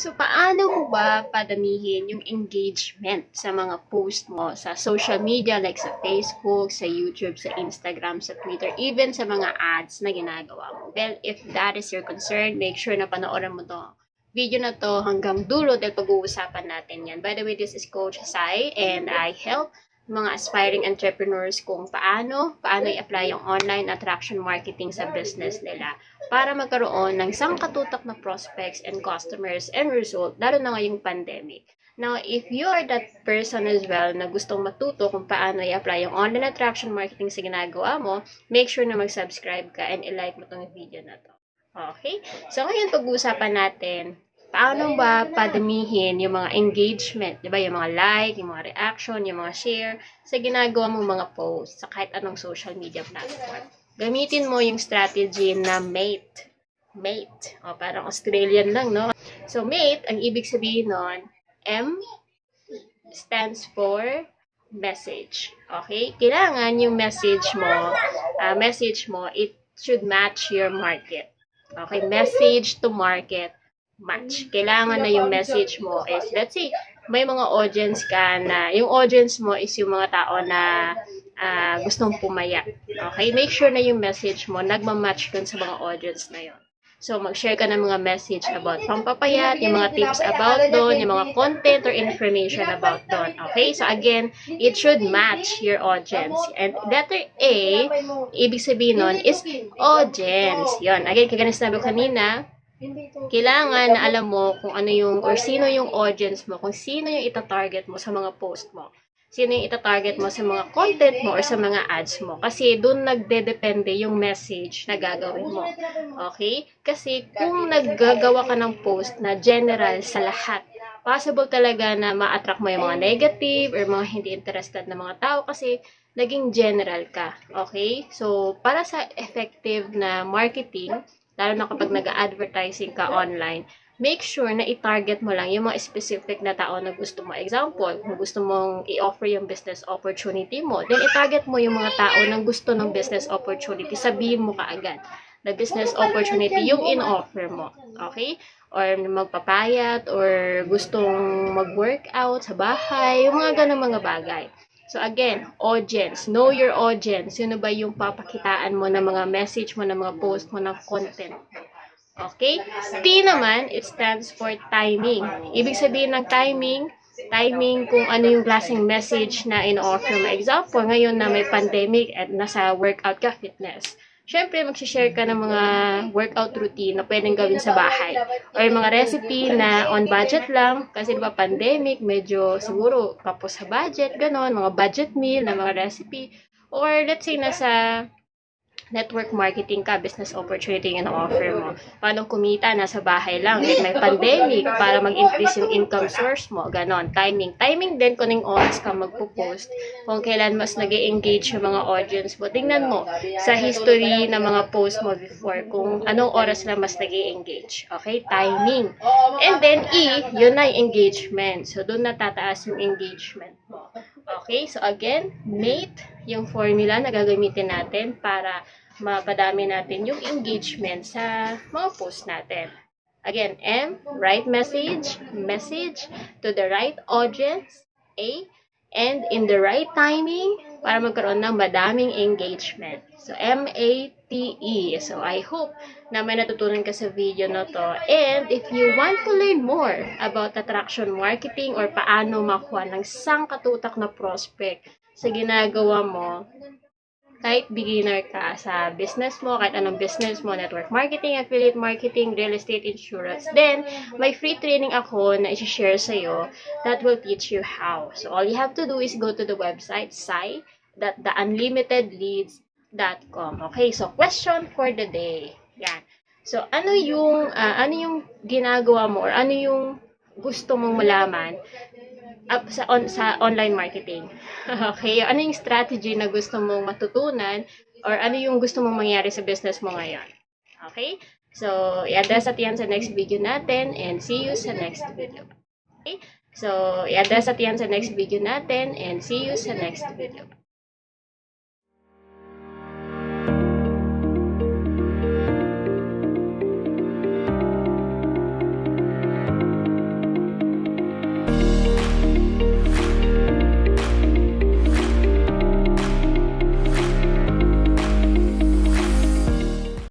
So, paano mo ba padamihin yung engagement sa mga post mo sa social media like sa Facebook, sa YouTube, sa Instagram, sa Twitter, even sa mga ads na ginagawa mo? Well, if that is your concern, make sure na panoorin mo to video na to hanggang dulo dahil pag-uusapan natin yan. By the way, this is Coach Sai and I help mga aspiring entrepreneurs kung paano i-apply yung online attraction marketing sa business nila para magkaroon ng sangkatutak na prospects and customers and result, lalo na ngayong pandemic. Now, if you are that person as well na gustong matuto kung paano i-apply yung online attraction marketing sa ginagawa mo, make sure na mag-subscribe ka and i-like mo tong video na to. Okay? So, ngayon pag-uusapan natin paano ba padamihin yung mga engagement, di ba? Yung mga like, yung mga reaction, yung mga share sa ginagawa mong mga posts sa kahit anong social media platform. Gamitin mo yung strategy na mate. Mate. O, parang Australian lang, no? So, mate, ang ibig sabihin nun, M stands for message. Okay? Kailangan yung message mo, it should match your market. Okay? Message to market match. Kailangan na yung message mo is, let's say, may mga audience ka na, yung audience mo is yung mga tao na gustong pumayak. Okay? Make sure na yung message mo nagmamatch dun sa mga audience na yon. So, mag-share ka ng mga message about pampapayat, yung mga tips about doon, yung mga content or information about doon. Okay? So, again, it should match your audience. And letter A, ibig sabihin nun is audience. Yon. Again, kagaya sinabi ko kanina, kailangan na alam mo kung ano yung, or sino yung audience mo, kung sino yung itatarget mo sa mga post mo. Sino yung itatarget mo sa mga content mo or sa mga ads mo. Kasi doon nagdedepende yung message na gagawin mo. Okay? Kasi kung naggagawa ka ng post na general sa lahat, possible talaga na ma-attract mo yung mga negative or mga hindi interested na mga tao kasi naging general ka. Okay? So, para sa effective na marketing, lalo na kapag nag-advertising ka online, make sure na i-target mo lang yung mga specific na tao na gusto mo. Example, kung gusto mong i-offer yung business opportunity mo, then i-target mo yung mga tao na gusto ng business opportunity. Sabihin mo kaagad na business opportunity yung in-offer mo. Okay? Or magpapayat, or gustong mag-workout sa bahay, yung mga ganang mga bagay. So again, audience. Know your audience. Sino ba yung papakitaan mo ng mga message mo, ng mga post mo, ng content. Okay? T naman, it stands for timing. Ibig sabihin ng timing kung ano yung klaseng message na in-offer mo. Example, ngayon na may pandemic at nasa workout ka, fitness. Siyempre, mag-share ka ng mga workout routine na pwedeng gawin sa bahay. Or mga recipe na on budget lang. Kasi diba pandemic, medyo siguro kapos sa budget, ganon. Mga budget meal na mga recipe. Or let's say nasa network marketing ka, business opportunity yung offer mo. Paano kumita, nasa bahay lang. Like may pandemic, para mag-increase yung income source mo. Ganon. Timing. Timing din kung anong oras ka magpo-post. Kung kailan mas nag-engage yung mga audience mo. Tingnan mo sa history ng mga post mo before kung anong oras na mas nag-engage. Okay? Timing. And then E, yun na yung engagement. So, doon natataas yung engagement mo. Okay? So, again, mate, yung formula na gagamitin natin para mapadami natin yung engagement sa mga post natin. Again, M, right message to the right audience, A, and in the right timing para magkaroon ng madaming engagement. So, M-A-T-E. So, I hope na may natutunan ka sa video na to. And if you want to learn more about attraction marketing or paano makuha ng sangkatutak na prospect sa ginagawa mo, kahit beginner ka sa business mo, kahit anong business mo, network marketing, affiliate marketing, real estate insurance, then may free training ako na i-share sa'yo that will teach you how. So, all you have to do is go to the website, sai.theunlimitedleads.com. Okay, so question for the day. Yan. So, ano yung ginagawa mo or ano yung gusto mong malaman sa online marketing? Okay, ano yung strategy na gusto mong matutunan or ano yung gusto mong mangyari sa business mo ngayon? Okay? So, i-address at yan sa next video natin and see you sa next video. Okay? So, i-address at yan sa next video natin and see you sa next video.